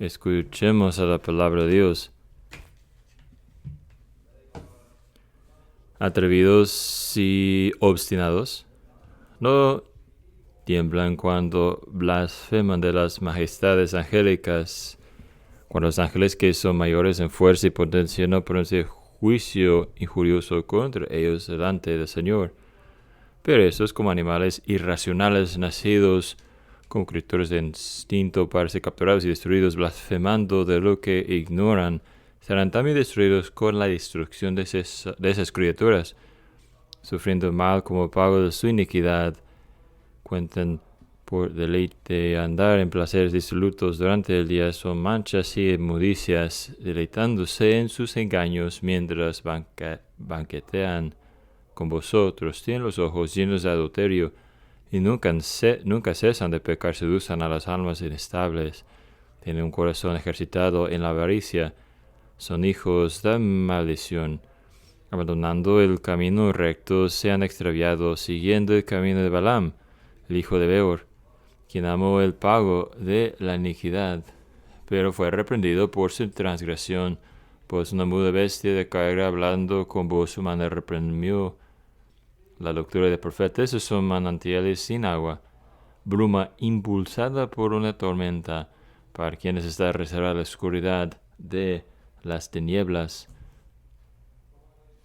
Escuchemos a la palabra de Dios. Atrevidos y obstinados, no tiemblan cuando blasfeman de las majestades angélicas, cuando los ángeles que son mayores en fuerza y potencia no pronuncian juicio injurioso contra ellos delante del Señor. Pero estos, como animales irracionales nacidos como criaturas de instinto para ser capturados y destruidos, blasfemando de lo que ignoran, serán también destruidos con la destrucción de esas criaturas, sufriendo mal como pago de su iniquidad. Cuentan por deleite andar en placeres disolutos durante el día, son manchas y inmundicias, deleitándose en sus engaños mientras banquetean con vosotros. Tienen los ojos llenos de adulterio y nunca cesan de pecar, seducen a las almas inestables. Tienen un corazón ejercitado en la avaricia, son hijos de maldición. Abandonando el camino recto, se han extraviado, siguiendo el camino de Balaam, el hijo de Beor, quien amó el pago de la iniquidad, pero fue reprendido por su transgresión, pues una muda bestia de carga hablando con voz humana reprimió la lectura de profetas. Esos son manantiales sin agua, bruma impulsada por una tormenta, para quienes está reservada la oscuridad de las tinieblas.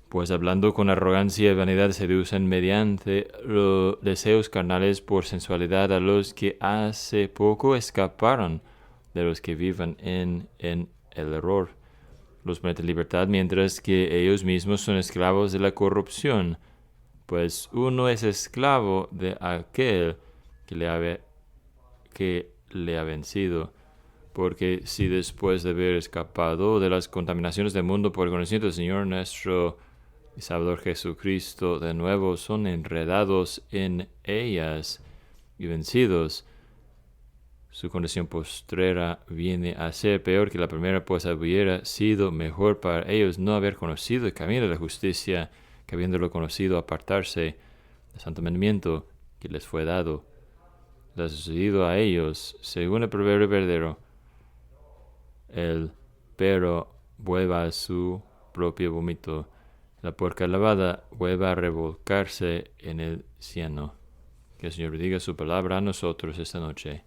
Pues hablando con arrogancia y vanidad seducen mediante los deseos carnales por sensualidad a los que hace poco escaparon de los que vivan en el error. Los meten en libertad mientras que ellos mismos son esclavos de la corrupción, pues uno es esclavo de aquel que le ha vencido. Porque si después de haber escapado de las contaminaciones del mundo por el conocimiento del Señor nuestro y Salvador Jesucristo, de nuevo son enredados en ellas y vencidos, su condición postrera viene a ser peor que la primera, pues hubiera sido mejor para ellos no haber conocido el camino de la justicia, que habiéndolo conocido apartarse del santo mandamiento que les fue dado. Les ha sucedido a ellos, según el proverbio verdadero, el perro vuelva a su propio vómito, la puerca lavada vuelva a revolcarse en el cieno. Que el Señor bendiga su palabra a nosotros esta noche.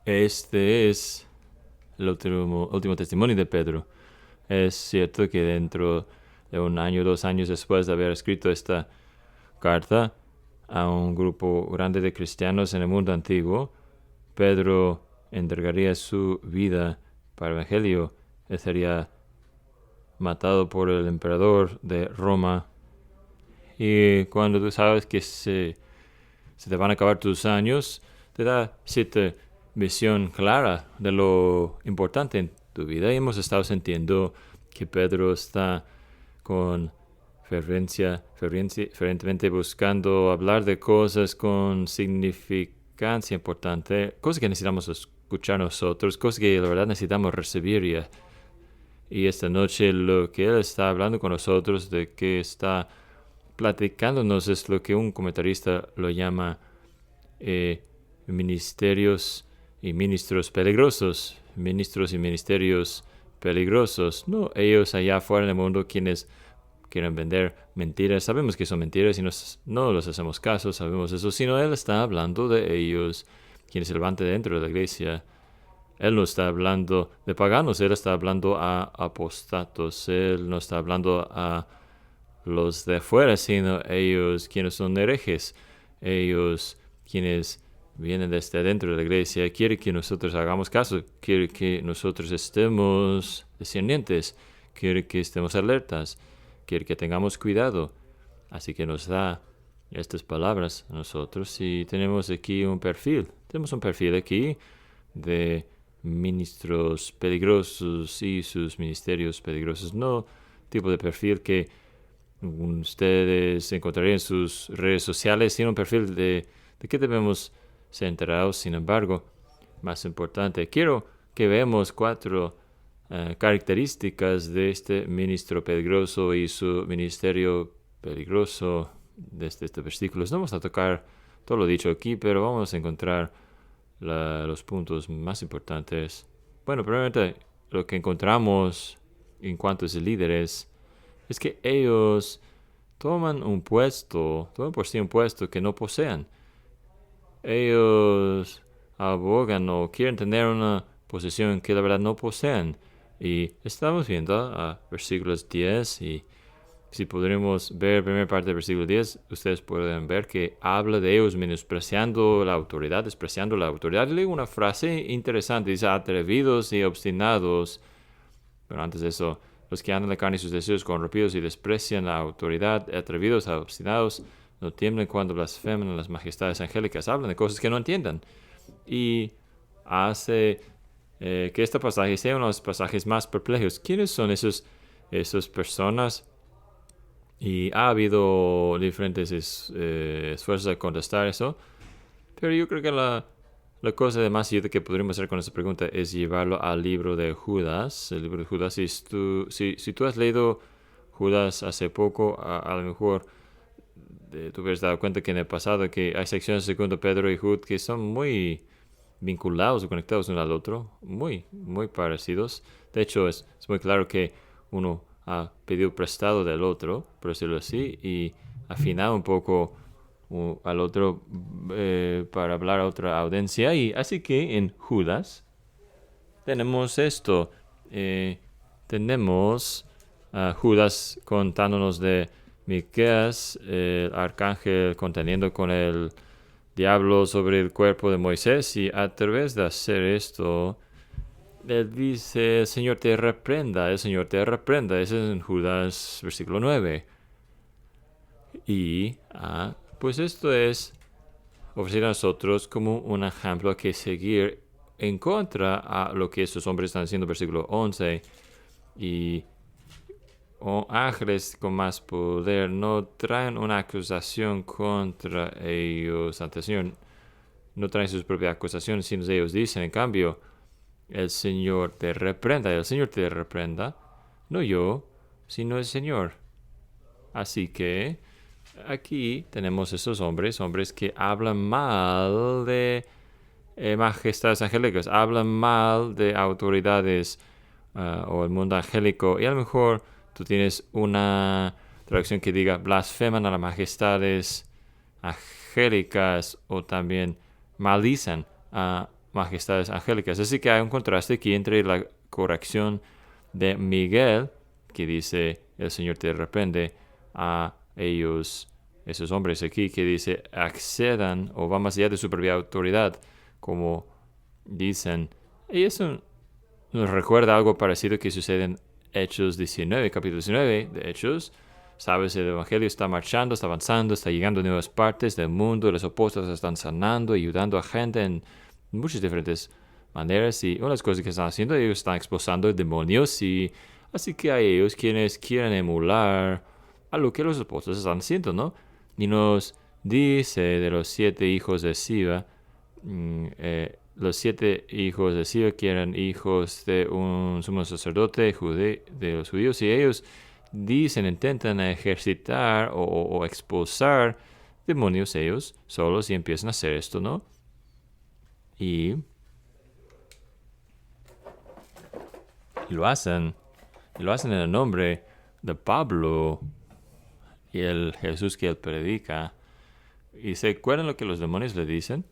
Este es el último testimonio de Pedro. Es cierto que dentro de 1 año, 2 años después de haber escrito esta carta a un grupo grande de cristianos en el mundo antiguo, Pedro entregaría su vida para el Evangelio. Él sería matado por el emperador de Roma. Y cuando tú sabes que se te van a acabar tus años, te da cierta visión clara de lo importante en tu vida. Y hemos estado sintiendo que Pedro está con fervientemente buscando hablar de cosas con significancia importante, cosas que necesitamos escuchar nosotros, cosas que la verdad necesitamos recibir. Y esta noche lo que él está hablando con nosotros, de que está platicándonos, es lo que un comentarista lo llama ministerios y ministros peligrosos. Ministros y ministerios peligrosos. No ellos allá afuera en el mundo quienes quieren vender mentiras. Sabemos que son mentiras y no los hacemos caso, sabemos eso. Sino él está hablando de ellos, quienes se levantan dentro de la iglesia. Él no está hablando de paganos, él está hablando a apostatos, él no está hablando a los de afuera, sino ellos quienes son herejes, ellos quienes vienen desde dentro de la iglesia. Quiere que nosotros hagamos caso, quiere que nosotros estemos descendientes, quiere que estemos alertas, quiere que tengamos cuidado. Así que nos da estas palabras a nosotros y tenemos aquí un perfil. Tenemos un perfil aquí de ministros peligrosos y sus ministerios peligrosos. No tipo de perfil que ustedes encontrarían en sus redes sociales, sino un perfil de qué debemos ser enterados. Sin embargo, más importante, quiero que veamos 4 características de este ministro peligroso y su ministerio peligroso desde este versículo. No vamos a tocar todo lo dicho aquí, pero vamos a encontrar los puntos más importantes. Bueno, primeramente, lo que encontramos en cuanto a líderes es que ellos toman por sí un puesto que no poseen. Ellos abogan o quieren tener una posición que la verdad no poseen. Y estamos viendo a versículos 10 y si podremos ver la primera parte del versículo 10, ustedes pueden ver que habla de ellos menospreciando la autoridad, despreciando la autoridad. Y luego una frase interesante, dice atrevidos y obstinados. Pero antes de eso, los que andan en la carne y sus deseos corrompidos y desprecian la autoridad, atrevidos a obstinados, no tiemblen cuando blasfeman a las majestades angélicas. Hablan de cosas que no entiendan. Y hace que este pasaje sea uno de los pasajes más perplejos. ¿Quiénes son esas personas? Y ha habido diferentes esfuerzos de contestar eso. Pero yo creo que la cosa de más ayuda que podríamos hacer con esta pregunta es llevarlo al libro de Judas. El libro de Judas, si tú has leído Judas hace poco, a lo mejor tú hubieras dado cuenta que en el pasado que hay secciones de 2 Pedro y Judas que son muy vinculados o conectados uno al otro, muy, muy parecidos. De hecho, es muy claro que uno ha pedido prestado del otro, por decirlo así, y afinado un poco al otro para hablar a otra audiencia. Y así que en Judas tenemos esto. Tenemos a Judas contándonos de Miqueas, el arcángel conteniendo con el diablo sobre el cuerpo de Moisés, y a través de hacer esto, él dice, el Señor te reprenda, el Señor te reprenda. Ese es en Judas versículo 9. Y pues esto es ofrecer a nosotros como un ejemplo que seguir en contra a lo que esos hombres están haciendo, versículo 11. Y ángeles con más poder no traen una acusación contra ellos ante el Señor. No traen sus propias acusaciones, sino ellos dicen, en cambio, el Señor te reprenda, el Señor te reprenda, no yo, sino el Señor. Así que aquí tenemos esos hombres que hablan mal de majestades angélicas, hablan mal de autoridades o el mundo angélico, y a lo mejor tú tienes una traducción que diga blasfeman a las majestades angélicas o también maldicen a majestades angélicas. Así que hay un contraste aquí entre la corrección de Miguel, que dice el Señor te reprende, a ellos, esos hombres aquí, que dice accedan o van más allá de su propia autoridad, como dicen. Y eso nos recuerda algo parecido que sucede en Hechos 19, capítulo 19 de Hechos. Sabes, el Evangelio está marchando, está avanzando, está llegando a nuevas partes del mundo, los apóstoles están sanando, ayudando a gente en muchas diferentes maneras, y una de las cosas que están haciendo, ellos están expulsando demonios, y así que hay ellos quienes quieren emular a lo que los apóstoles están haciendo, ¿no? Y nos dice de los 7 hijos de Siba, los 7 hijos de Siba que eran hijos de un sumo sacerdote de los judíos, y ellos intentan ejercitar o expulsar demonios ellos solos, y empiezan a hacer esto, ¿no? Y lo hacen en el nombre de Pablo y el Jesús que él predica. ¿Y se acuerdan lo que los demonios le dicen?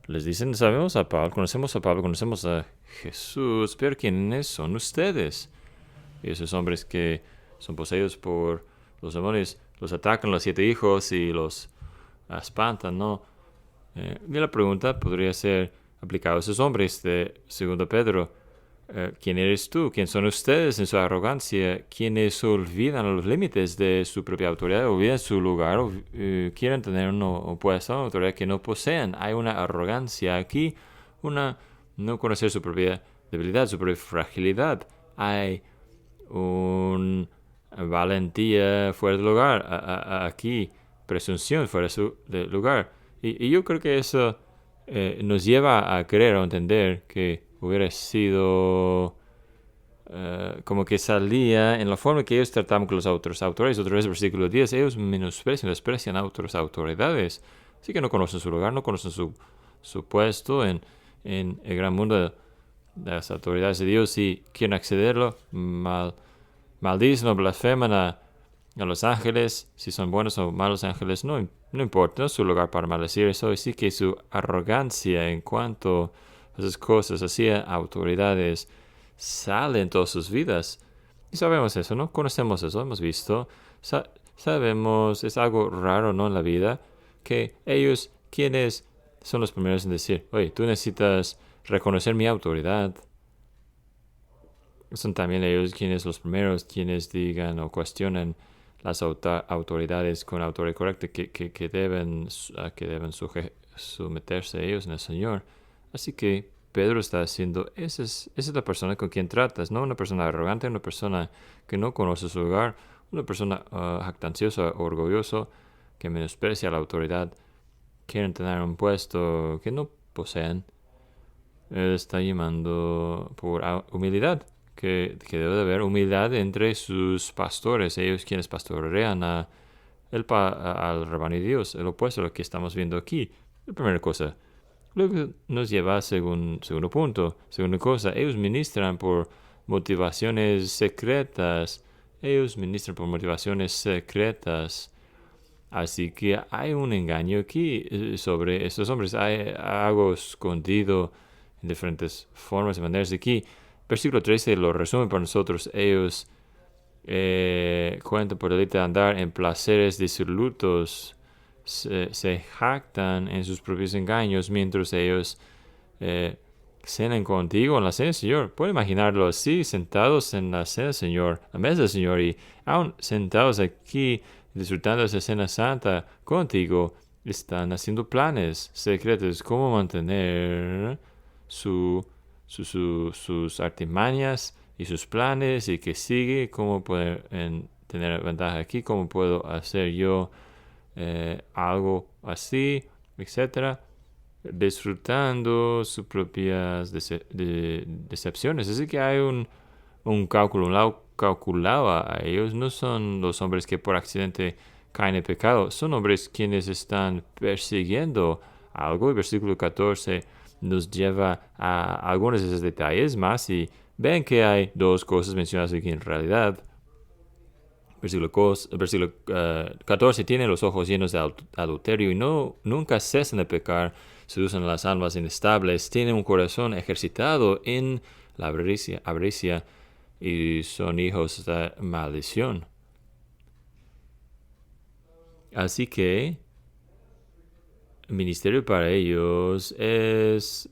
Les dicen, conocemos a Pablo, conocemos a Jesús, pero ¿quiénes son ustedes? Y esos hombres que son poseídos por los demonios los atacan, los 7 hijos, y los espantan, ¿no? Y la pregunta podría ser aplicada a esos hombres de 2 Pedro. ¿Quién eres tú? ¿Quién son ustedes en su arrogancia? ¿Quiénes olvidan los límites de su propia autoridad, olvidan su lugar, quieren tener un puesto, una autoridad que no poseen? Hay una arrogancia aquí, no conocer su propia debilidad, su propia fragilidad. Hay una valentía fuera de lugar aquí, presunción fuera de lugar. Y yo creo que eso nos lleva a creer o entender que hubiera sido como que salía en la forma que ellos trataban con las otras autoridades. Otra vez, versículo 10, ellos desprecian a otras autoridades. Así que no conocen su lugar, no conocen su puesto en en el gran mundo de las autoridades de Dios y quieren accederlo, maldicen o blasfeman a los ángeles, si son buenos o malos ángeles, no importa, no es su lugar para maldecir eso, y sí que su arrogancia en cuanto a esas cosas, hacia autoridades, sale en todas sus vidas. Y sabemos eso, ¿no? Conocemos eso, hemos visto, sabemos, es algo raro, ¿no? En la vida, que ellos, quienes son los primeros en decir, oye, tú necesitas reconocer mi autoridad. Son también ellos los primeros quienes digan o cuestionan las autoridades con la autoridad correcta que deben someterse a ellos en el Señor. Así que Pedro está diciendo, esa es la persona con quien tratas, no una persona arrogante, una persona que no conoce su lugar, una persona jactanciosa, orgullosa, que menosprecia la autoridad, quieren tener un puesto que no poseen. Él está llamando por humildad, que debe de haber humildad entre sus pastores, ellos quienes pastorean al rebaño de Dios, el opuesto a lo que estamos viendo aquí. La primera cosa. Luego nos lleva a segundo punto. Segunda cosa, ellos ministran por motivaciones secretas. Así que hay un engaño aquí sobre estos hombres. Hay algo escondido en diferentes formas y maneras. Aquí, versículo 13 lo resume para nosotros. Ellos cuentan por delito de andar en placeres disolutos. Se jactan en sus propios engaños mientras ellos cenan contigo en la cena del Señor. Pueden imaginarlo así, sentados en la cena del Señor, la mesa del Señor, y aún sentados aquí disfrutando de esa cena santa contigo, están haciendo planes secretos, cómo mantener sus artimañas y sus planes, y que sigue, cómo pueden tener ventaja aquí, cómo puedo hacer yo algo así, etcétera, disfrutando sus propias decepciones. Así que hay un lado calculado a ellos. No son los hombres que por accidente caen en pecado, son hombres quienes están persiguiendo algo. El versículo 14 nos lleva a algunos de esos detalles más, y ven que hay dos cosas mencionadas aquí en realidad. Versículo 14, tienen los ojos llenos de adulterio y nunca cesan de pecar, seducen a las almas inestables, tienen un corazón ejercitado en la avaricia y son hijos de maldición. Así que el ministerio para ellos es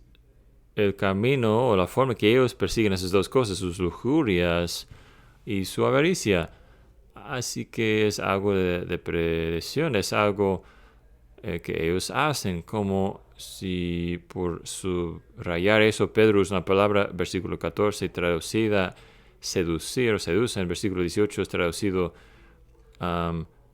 el camino o la forma que ellos persiguen esas dos cosas, sus lujurias y su avaricia. Así que es algo de predicción, es algo que ellos hacen, como si por subrayar eso, Pedro usa una palabra, versículo 14, traducida seducir o seducen, versículo 18 es traducido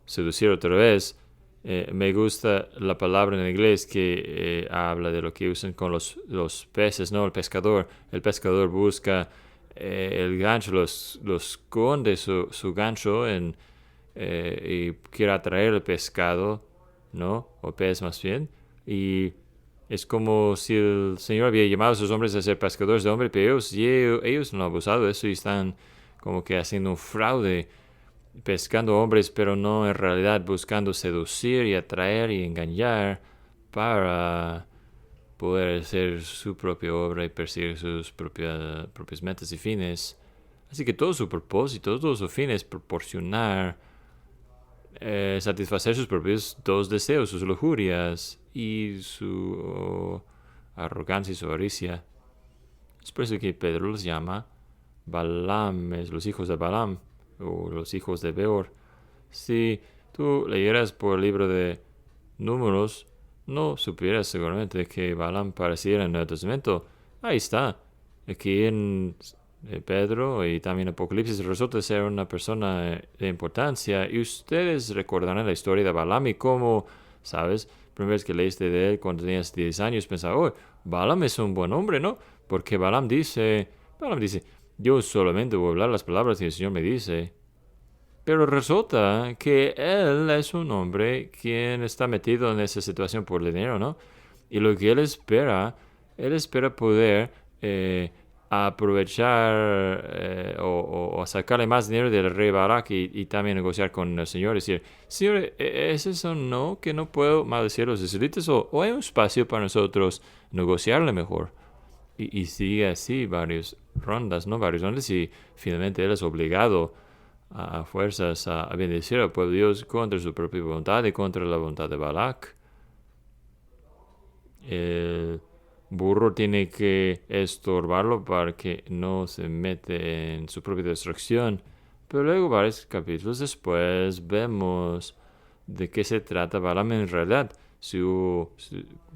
seducir otra vez. Me gusta la palabra en inglés que habla de lo que usan con los peces, ¿no? El pescador busca el gancho, los esconde su gancho y quiere atraer el pescado, ¿no? O pez más bien. Y es como si el Señor había llamado a esos hombres a ser pescadores de hombres, pero ellos no han abusado de eso y están como que haciendo un fraude, pescando hombres, pero no en realidad buscando seducir y atraer y engañar para poder hacer su propia obra y perseguir sus propias metas y fines. Así que todo su propósito, todo su fin es proporcionar, satisfacer sus propios dos deseos, sus lujurias y su arrogancia y su avaricia. Es por eso que Pedro los llama Balaam, los hijos de Balaam, o los hijos de Beor. Si tú leyeras por el libro de Números, no supieras seguramente que Balaam pareciera en el Nuevo Testamento. Ahí está. Aquí en Pedro y también Apocalipsis resulta ser una persona de importancia. Y ustedes recordarán la historia de Balaam y cómo, ¿sabes? Primera vez que leíste de él cuando tenías 10 años, pensaba, oh, Balaam es un buen hombre, ¿no? Porque Balaam dice, yo solamente voy a hablar las palabras que el Señor me dice. Pero resulta que él es un hombre quien está metido en esa situación por dinero, ¿no? Y lo que él espera él espera poder aprovechar o sacarle más dinero del rey Barak y también negociar con el Señor. Decir, Señor, ¿es eso no que no puedo maldecir a los israelitas o hay un espacio para nosotros negociarle mejor? Y sigue así varias rondas, ¿no? Varias rondas y finalmente él es obligado a fuerzas a bendecir al pueblo de Dios contra su propia voluntad y contra la voluntad de Balak. El burro tiene que estorbarlo para que no se mete en su propia destrucción. Pero luego, varios capítulos después, vemos de qué se trata Balaam en realidad. Si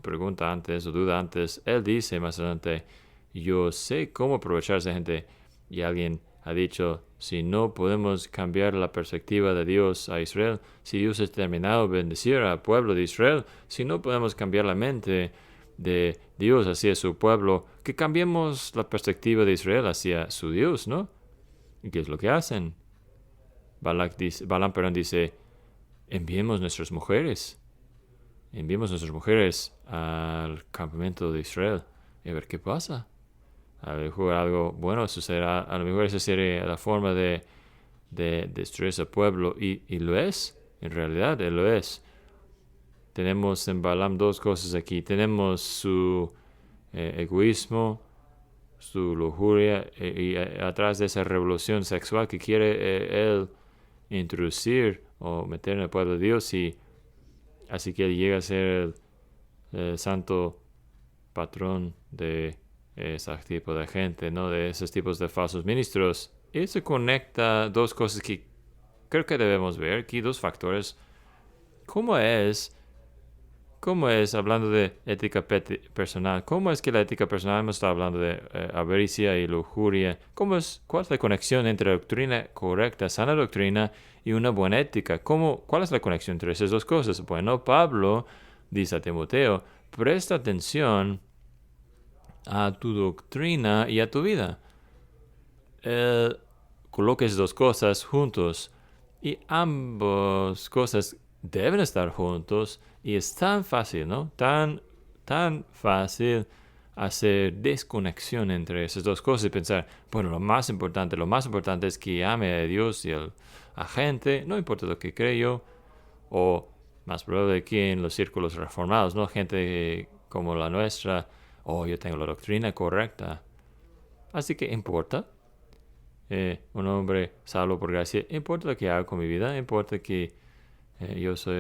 pregunta antes o duda antes, él dice más adelante, yo sé cómo aprovechar a esa gente. Y alguien ha dicho, si no podemos cambiar la perspectiva de Dios a Israel, si Dios ha determinado bendecir al pueblo de Israel, si no podemos cambiar la mente de Dios hacia su pueblo, que cambiemos la perspectiva de Israel hacia su Dios, ¿no? ¿Y qué es lo que hacen? Balaam dice, enviemos nuestras mujeres al campamento de Israel y a ver qué pasa. A lo mejor algo bueno sucederá, a lo mejor esa sería la forma de destruir ese pueblo y lo es, en realidad él lo es. Tenemos en Balaam dos cosas aquí. Tenemos su egoísmo, su lujuria y atrás de esa revolución sexual que quiere él introducir o meter en el pueblo de Dios y así que él llega a ser el santo patrón de ese tipo de gente, ¿no? De esos tipos de falsos ministros. Y se conecta dos cosas que creo que debemos ver aquí, dos factores. ¿Cómo es, hablando de ética personal, cómo es que la ética personal, hemos estado hablando de avaricia y lujuria, cuál es la conexión entre doctrina correcta, sana doctrina y una buena ética? ¿Cuál es la conexión entre esas dos cosas? Bueno, Pablo dice a Timoteo, presta atención a tu doctrina y a tu vida. Coloca esas dos cosas juntos y ambas cosas deben estar juntos y es tan fácil, ¿no? Tan fácil hacer desconexión entre esas dos cosas y pensar, bueno, lo más importante es que ame a Dios y a gente, no importa lo que creo, o más probable que en los círculos reformados, ¿no? Gente como la nuestra, yo tengo la doctrina correcta. Así que importa. Un hombre salvo por gracia, importa lo que haga con mi vida, importa que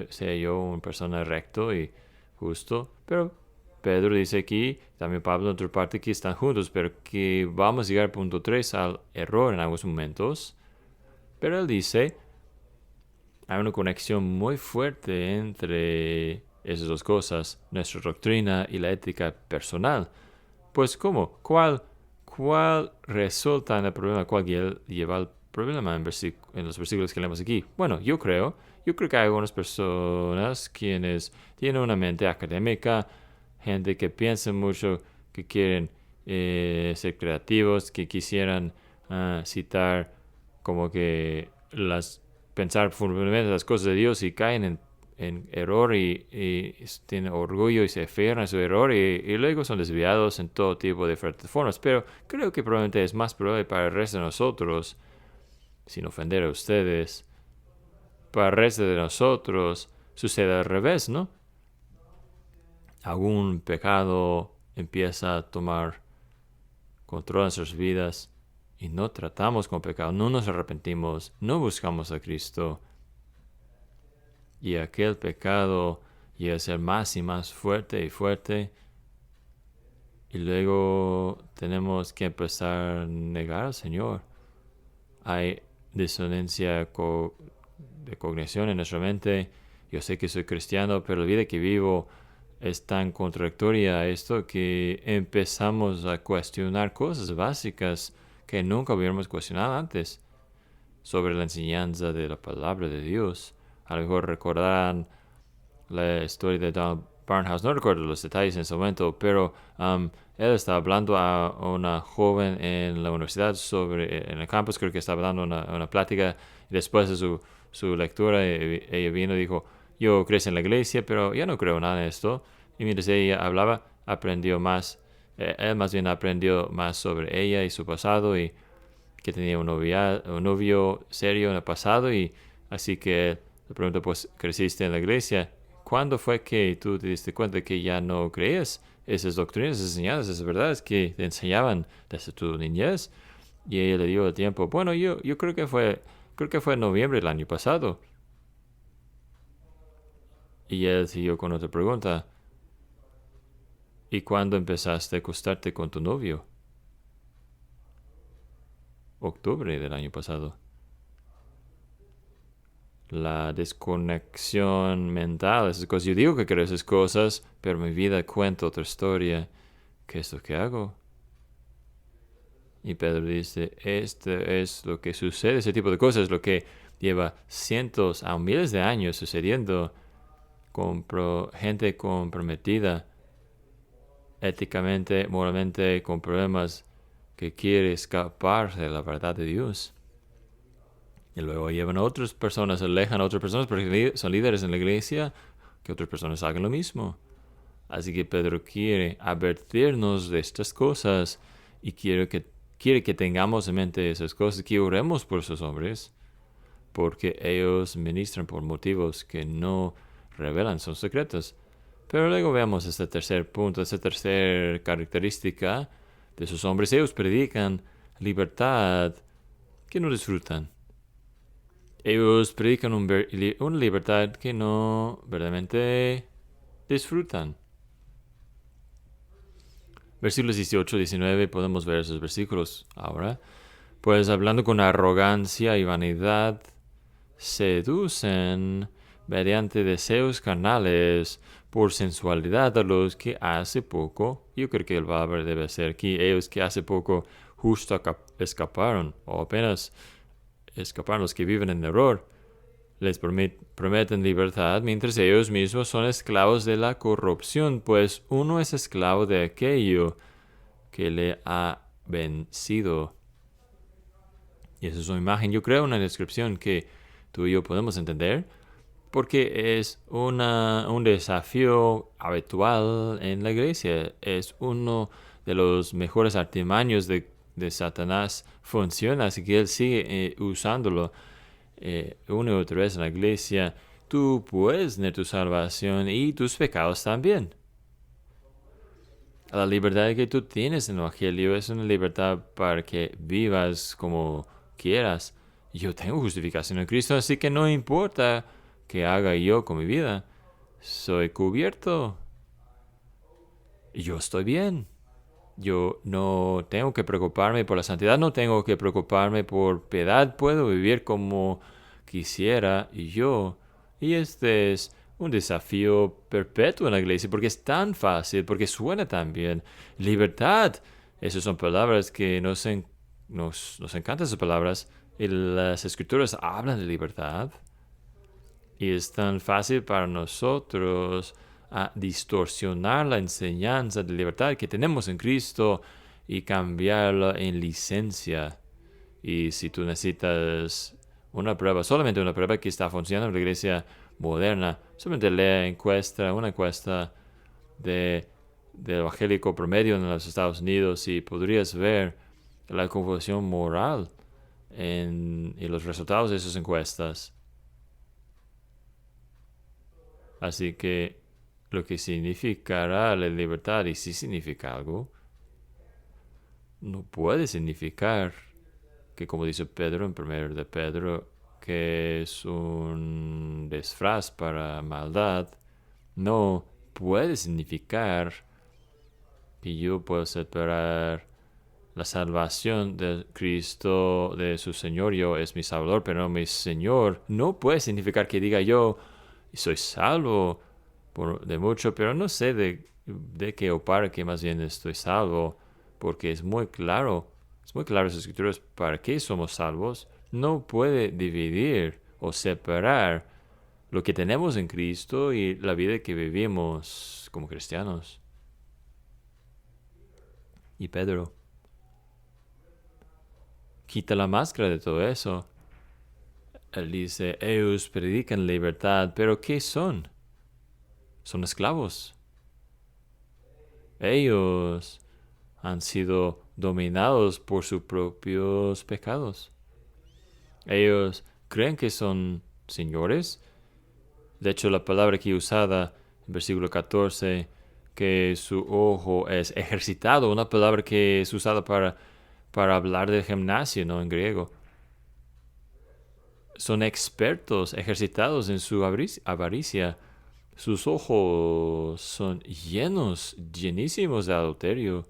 sea yo una persona recto y justo, pero Pedro dice aquí, también Pablo en otra parte, que están juntos, pero que vamos a llegar al punto 3 al error en algunos momentos, pero él dice, hay una conexión muy fuerte entre esas dos cosas, nuestra doctrina y la ética personal. Pues ¿cómo? ¿Cuál resulta en el problema? ¿Cuál lleva al problema en los versículos que leemos aquí? Bueno, yo creo que hay algunas personas quienes tienen una mente académica, gente que piensa mucho, que quieren ser creativos, que quisieran citar como que pensar fundamentalmente las cosas de Dios y caen en error y tienen orgullo y se aferran a su error y luego son desviados en todo tipo de diferentes formas. Pero creo que probablemente es más probable para el resto de nosotros, sin ofender a ustedes, para el resto de nosotros sucede al revés, ¿no? Algún pecado empieza a tomar control de nuestras vidas y no tratamos con pecado, no nos arrepentimos, no buscamos a Cristo. Y aquel pecado llega a ser más y más fuerte y fuerte. Y luego tenemos que empezar a negar al Señor. Hay disonancia de cognición en nuestra mente. Yo sé que soy cristiano, pero la vida que vivo es tan contradictoria a esto que empezamos a cuestionar cosas básicas que nunca hubiéramos cuestionado antes sobre la enseñanza de la palabra de Dios. A lo mejor recordarán la historia de Donald Barnhouse, no recuerdo los detalles en ese momento, pero él estaba hablando a una joven en la universidad en el campus, creo que estaba dando una plática, y después de su lectura, ella vino y dijo, yo crecí en la iglesia, pero yo no creo nada en esto, y mientras ella hablaba, aprendió más Él más bien aprendió más sobre ella y su pasado y que tenía un novio serio en el pasado y así que le pregunto, pues creciste en la iglesia. ¿Cuándo fue que tú te diste cuenta que ya no creías esas doctrinas, esas enseñanzas, esas verdades que te enseñaban desde tu niñez? Y ella le dio el tiempo. Bueno, yo creo que fue en noviembre del año pasado. Y él siguió con otra pregunta. ¿Y cuándo empezaste a acostarte con tu novio? Octubre del año pasado. La desconexión mental, esas cosas. Yo digo que creo esas cosas, pero mi vida cuenta otra historia. ¿Qué es lo que hago? Y Pedro dice, este es lo que sucede, ese tipo de cosas, lo que lleva cientos a miles de años sucediendo con gente comprometida éticamente, moralmente, con problemas que quiere escapar de la verdad de Dios. Y luego llevan a otras personas, alejan a otras personas porque son líderes en la iglesia, que otras personas hagan lo mismo. Así que Pedro quiere advertirnos de estas cosas y quiere que tengamos en mente esas cosas, que oremos por esos hombres, porque ellos ministran por motivos que no revelan, son secretos. Pero luego veamos este tercer punto, esta tercera característica de esos hombres. Ellos predican libertad que no disfrutan. Ellos predican una libertad que no verdaderamente disfrutan. Versículos 18 y 19, podemos ver esos versículos ahora. Pues hablando con arrogancia y vanidad, seducen mediante deseos carnales por sensualidad a los que hace poco, yo creo que el valor debe ser aquí, ellos que hace poco justo escaparon, o apenas escaparon los que viven en error, les prometen libertad, mientras ellos mismos son esclavos de la corrupción, pues uno es esclavo de aquello que le ha vencido. Y esa es una imagen, yo creo, una descripción que tú y yo podemos entender, porque es un desafío habitual en la iglesia. Es uno de los mejores artimaños de Satanás. Funciona, así que él sigue usándolo una y otra vez en la iglesia. Tú puedes tener tu salvación y tus pecados también. La libertad que tú tienes en el Evangelio es una libertad para que vivas como quieras. Yo tengo justificación en Cristo, así que no importa qué haga yo con mi vida. Soy cubierto. Yo estoy bien. Yo no tengo que preocuparme por la santidad, no tengo que preocuparme por piedad. Puedo vivir como quisiera y este es un desafío perpetuo en la iglesia porque es tan fácil, porque suena tan bien. Libertad. Esas son palabras que nos encantan esas palabras. Y las escrituras hablan de libertad. Y es tan fácil para nosotros a distorsionar la enseñanza de libertad que tenemos en Cristo y cambiarla en licencia. Y si tú necesitas una prueba, solamente una prueba que está funcionando en la iglesia moderna, solamente lee una encuesta del evangélico promedio en los Estados Unidos y podrías ver la confusión moral en los resultados de esas encuestas. Así que lo que significará la libertad, y si significa algo, no puede significar que, como dice Pedro en 1 de Pedro, que es un disfraz para maldad, no puede significar que yo pueda separar la salvación de Cristo de su Señor. Yo es mi Salvador, pero no mi Señor. No puede significar que diga yo soy salvo de mucho, pero no sé de qué o para qué más bien estoy salvo, porque es muy claro en las escrituras para qué somos salvos. No puede dividir o separar lo que tenemos en Cristo y la vida que vivimos como cristianos. Y Pedro quita la máscara de todo eso. Él dice, ellos predican libertad, pero ¿qué son? Son esclavos. Ellos han sido dominados por sus propios pecados. Ellos creen que son señores. De hecho, la palabra aquí usada en versículo 14, que su ojo es ejercitado, una palabra que es usada para hablar del gimnasio, ¿no? En griego. Son expertos, ejercitados en su avaricia. Sus ojos son llenísimos de adulterio.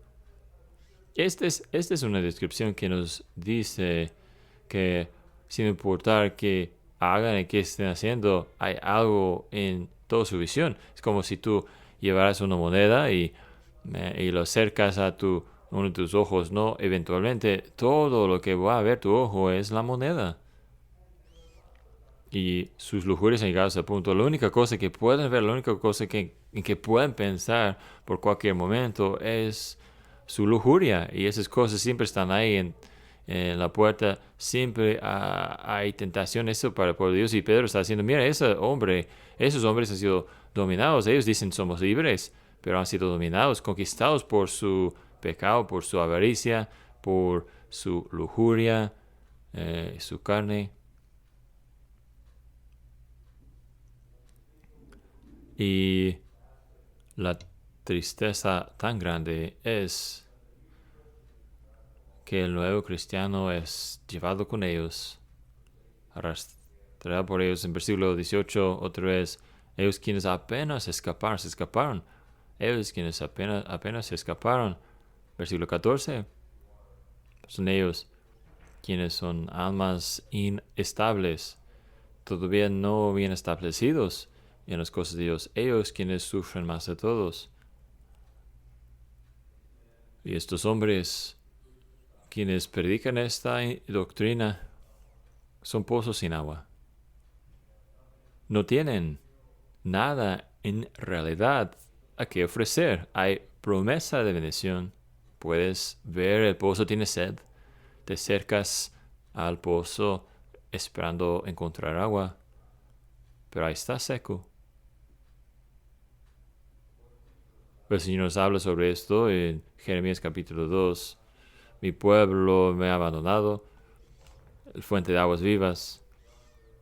Esta es una descripción que nos dice que sin importar qué hagan y qué estén haciendo, hay algo en toda su visión. Es como si tú llevaras una moneda y lo acercas a uno de tus ojos, ¿no? Eventualmente todo lo que va a ver tu ojo es la moneda. Y sus lujurias han llegado a ese punto. La única cosa que pueden ver, la única cosa en que pueden pensar por cualquier momento es su lujuria. Y esas cosas siempre están ahí en la puerta. Siempre hay tentación eso para el pueblo de Dios. Y Pedro está diciendo, mira, esos hombres han sido dominados. Ellos dicen somos libres, pero han sido dominados, conquistados por su pecado, por su avaricia, por su lujuria, su carne. Y la tristeza tan grande es que el nuevo cristiano es llevado con ellos, arrastrado por ellos. En versículo 18, otra vez, ellos quienes apenas se escaparon. Ellos quienes apenas se escaparon. Versículo 14, son ellos quienes son almas inestables, todavía no bien establecidos en las cosas de Dios. Ellos quienes sufren más de todos. Y estos hombres quienes predican esta doctrina son pozos sin agua. No tienen nada en realidad a qué ofrecer. Hay promesa de bendición. Puedes ver el pozo tiene sed. Te acercas al pozo esperando encontrar agua, pero ahí está seco. El Señor nos habla sobre esto en Jeremías capítulo 2. Mi pueblo me ha abandonado, el fuente de aguas vivas,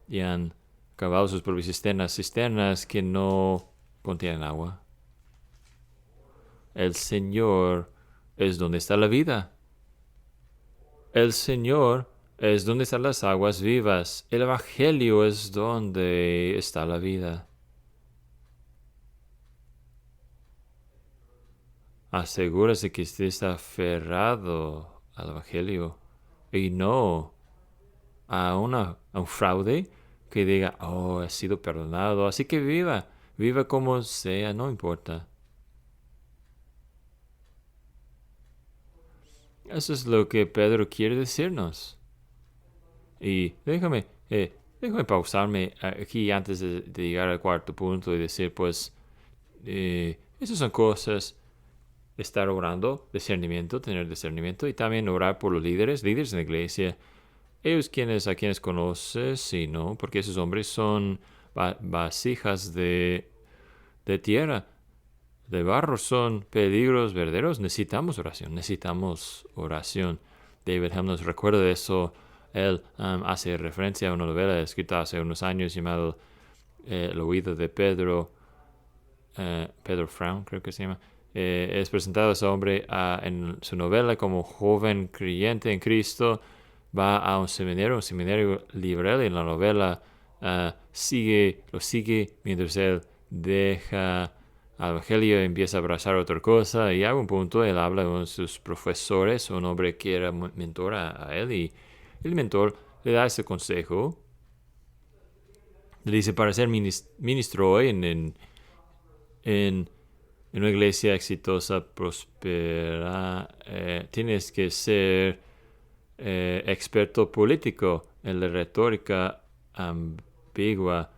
y han cavado sus propias cisternas que no contienen agua. El Señor es donde está la vida. El Señor es donde están las aguas vivas. El Evangelio es donde está la vida. Asegúrese que estés aferrado al Evangelio y no a un fraude que diga, oh, he sido perdonado, así que viva como sea, no importa. Eso es lo que Pedro quiere decirnos. Y déjame pausarme aquí antes de llegar al cuarto punto y decir, pues, esas son cosas. Estar orando, tener discernimiento, y también orar por los líderes en la iglesia. Ellos a quienes conoces, sí, ¿no? Porque esos hombres son vasijas de tierra, de barro, son peligros verdaderos. Necesitamos oración. David Helm nos recuerda de eso. Él hace referencia a una novela escrita hace unos años llamado El oído de Pedro Frown, creo que se llama. Es presentado a ese hombre en su novela como joven creyente en Cristo. Va a un seminario liberal, y en la novela lo sigue mientras él deja al Evangelio y empieza a abrazar otra cosa. Y a un punto él habla con sus profesores, un hombre que era mentor a él, y el mentor le da ese consejo. Le dice, para ser ministro hoy en una iglesia exitosa, próspera, tienes que ser experto político en la retórica ambigua,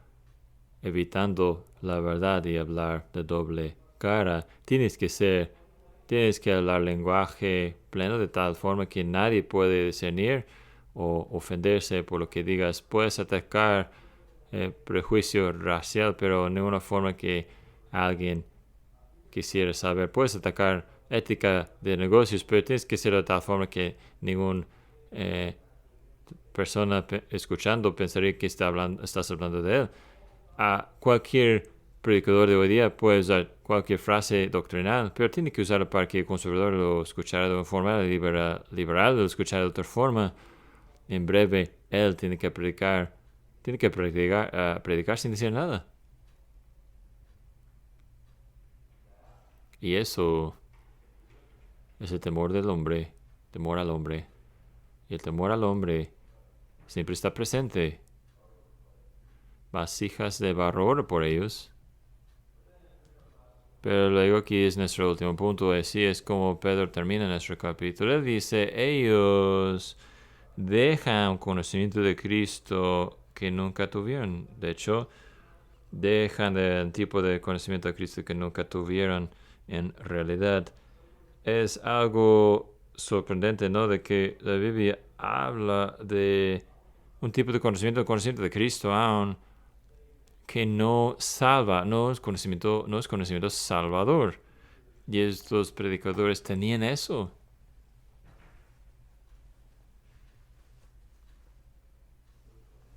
evitando la verdad y hablar de doble cara. Tienes que hablar lenguaje pleno de tal forma que nadie puede discernir o ofenderse por lo que digas. Puedes atacar prejuicio racial, pero de una forma que alguien quisiera saber. Puedes atacar ética de negocios, pero tienes que ser de tal forma que ningún persona escuchando pensaría que estás hablando de él. A cualquier predicador de hoy día puede usar cualquier frase doctrinal, pero tiene que usarlo para que el conservador lo escuchara de una forma, el liberal lo escuchara de otra forma. En breve, él tiene que predicar sin decir nada. Y eso es el temor del hombre, temor al hombre. Y el temor al hombre siempre está presente. Vasijas de barro por ellos. Pero luego aquí es nuestro último punto. Así es como Pedro termina nuestro capítulo. Él dice, ellos dejan un conocimiento de Cristo que nunca tuvieron. De hecho, dejan el tipo de conocimiento de Cristo que nunca tuvieron en realidad. Es algo sorprendente, ¿no? De que la Biblia habla de un tipo de conocimiento de Cristo aún que no salva, no es conocimiento salvador. Y estos predicadores tenían eso.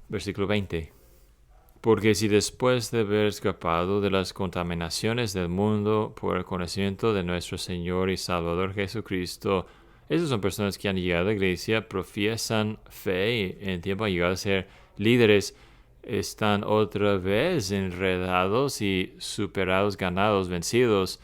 Versículo 20. Porque si después de haber escapado de las contaminaciones del mundo por el conocimiento de nuestro Señor y Salvador Jesucristo, esas son personas que han llegado a la iglesia, profesan fe y en tiempo han llegado a ser líderes, están otra vez enredados y superados, ganados, vencidos.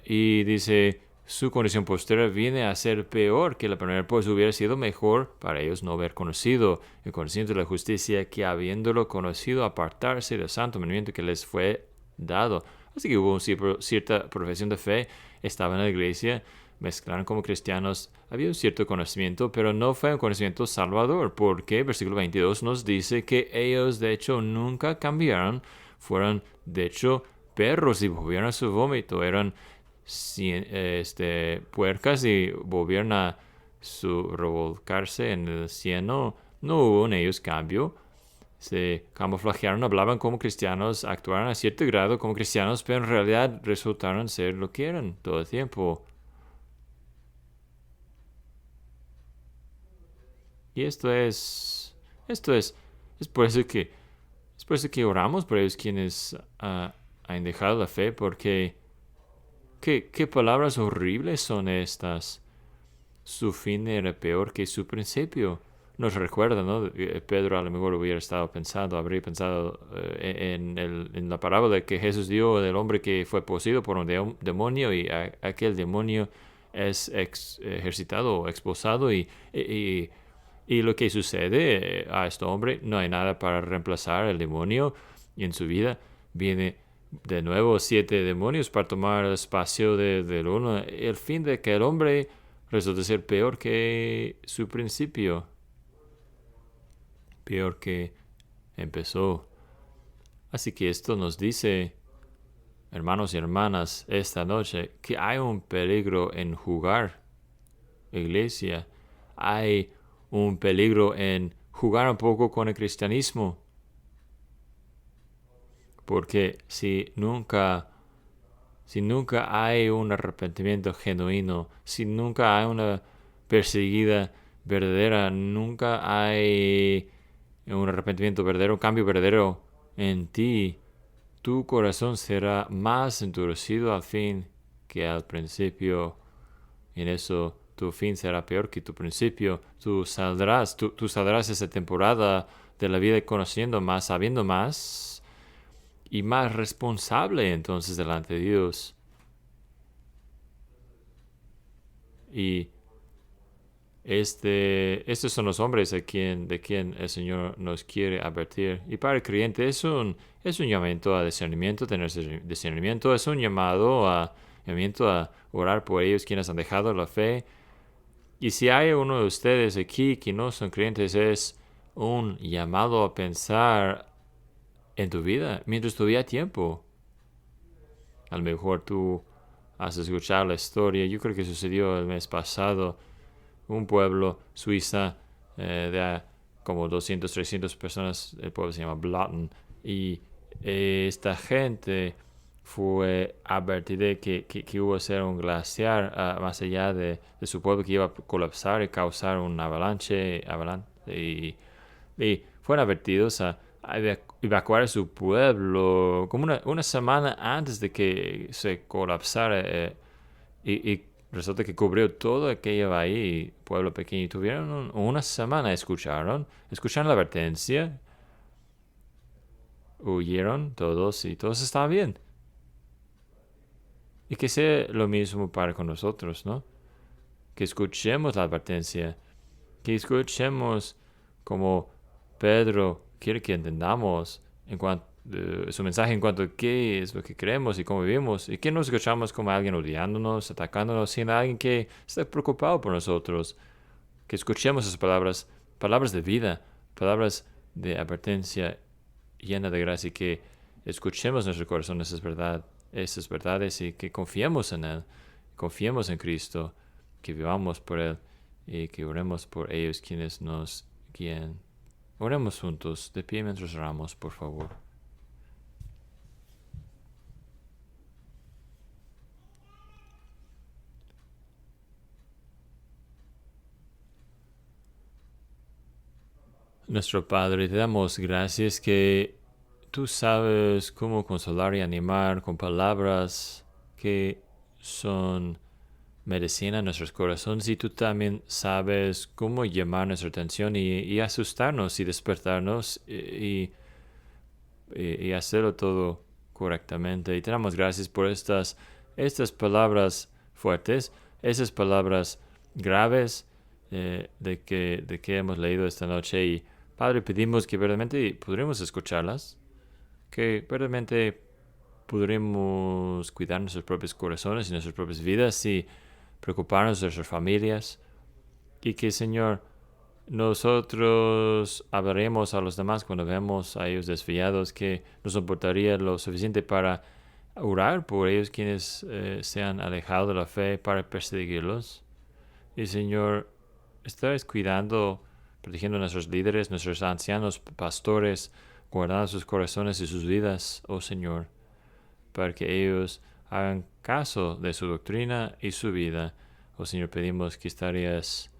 Y dice, su condición posterior viene a ser peor que la primera, pues hubiera sido mejor para ellos no haber conocido el conocimiento de la justicia que habiéndolo conocido apartarse del santo mandamiento que les fue dado. Así que hubo cierta profesión de fe, estaban en la iglesia, mezclaron como cristianos, había un cierto conocimiento, pero no fue un conocimiento salvador, porque versículo 22 nos dice que ellos de hecho nunca cambiaron, fueron de hecho perros y volvieron a su vómito, eran puercas y volvieron a revolcarse en el cieno. No hubo en ellos cambio. Se camuflajearon, hablaban como cristianos, actuaron a cierto grado como cristianos, pero en realidad resultaron ser lo que eran todo el tiempo. Y es por eso que oramos por ellos quienes han dejado la fe, porque ¿qué palabras horribles son estas? Su fin era peor que su principio. Nos recuerda, ¿no? Pedro a lo mejor habría pensado en la parábola que Jesús dio del hombre que fue poseído por un demonio y aquel demonio es ejercitado o expulsado y lo que sucede a este hombre, no hay nada para reemplazar el demonio y en su vida viene de nuevo 7 demonios para tomar el espacio del uno. El fin de que el hombre resulta ser peor que su principio, peor que empezó. Así que esto nos dice, hermanos y hermanas, esta noche, que hay un peligro en jugar, iglesia. Hay un peligro en jugar un poco con el cristianismo. Porque si nunca hay un arrepentimiento genuino, si nunca hay una perseguida verdadera, nunca hay un arrepentimiento verdadero, un cambio verdadero en ti, tu corazón será más endurecido al fin que al principio. En eso tu fin será peor que tu principio. Tú saldrás esa temporada de la vida conociendo más, sabiendo más y más responsable entonces delante de Dios. Y estos son los hombres de quien el Señor nos quiere advertir. Y para el creyente es un llamamiento a discernimiento, tener discernimiento, es un llamamiento a orar por ellos quienes han dejado la fe. Y si hay uno de ustedes aquí que no son creyentes, es un llamado a pensar en tu vida mientras todavía hay tiempo. A lo mejor tú has escuchado la historia, yo creo que sucedió el mes pasado, un pueblo suiza de como 200, 300 personas, el pueblo se llama Blatten, y esta gente fue advertir de que iba a ser un glaciar más allá de su pueblo, que iba a colapsar y causar un avalanche, y fueron advertidos a evacuar su pueblo como una semana antes de que se colapsara, y resulta que cubrió todo aquello ahí, pueblo pequeño, y tuvieron una semana, escucharon la advertencia, huyeron todos y todos estaban bien. Y que sea lo mismo para con nosotros, ¿no? Que escuchemos la advertencia, que escuchemos como Pedro quiere que entendamos en cuanto, su mensaje en cuanto a qué es lo que creemos y cómo vivimos, y que no escuchamos como alguien odiándonos, atacándonos, sino alguien que está preocupado por nosotros, que escuchemos esas palabras, palabras de vida, palabras de advertencia llena de gracia, y que escuchemos en nuestro corazón esas verdades, y que confiemos en Él, confiemos en Cristo, que vivamos por Él y que oremos por ellos quienes nos guíen. Oremos juntos, de pie mientras oramos, por favor. Nuestro Padre, te damos gracias que tú sabes cómo consolar y animar con palabras que son medicina en nuestros corazones, y tú también sabes cómo llamar nuestra atención y asustarnos y despertarnos, y hacerlo todo correctamente. Y te damos gracias por estas palabras fuertes, esas palabras graves, de que hemos leído esta noche. Y Padre, pedimos que verdaderamente podremos escucharlas, que verdaderamente podremos cuidar nuestros propios corazones y nuestras propias vidas, y preocuparnos de nuestras familias, y que, Señor, nosotros hablaremos a los demás cuando vemos a ellos desviados, que nos importaría lo suficiente para orar por ellos quienes se han alejado de la fe, para perseguirlos. Y, Señor, estés cuidando, protegiendo a nuestros líderes, nuestros ancianos, pastores, guardando sus corazones y sus vidas, oh Señor, para que ellos hagan caso de su doctrina y su vida. Oh Señor, pedimos que estarías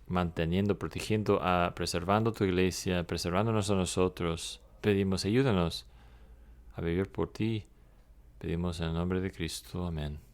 manteniendo, protegiendo, preservando tu iglesia, preservándonos a nosotros. Pedimos, ayúdanos a vivir por ti. Pedimos en el nombre de Cristo. Amén.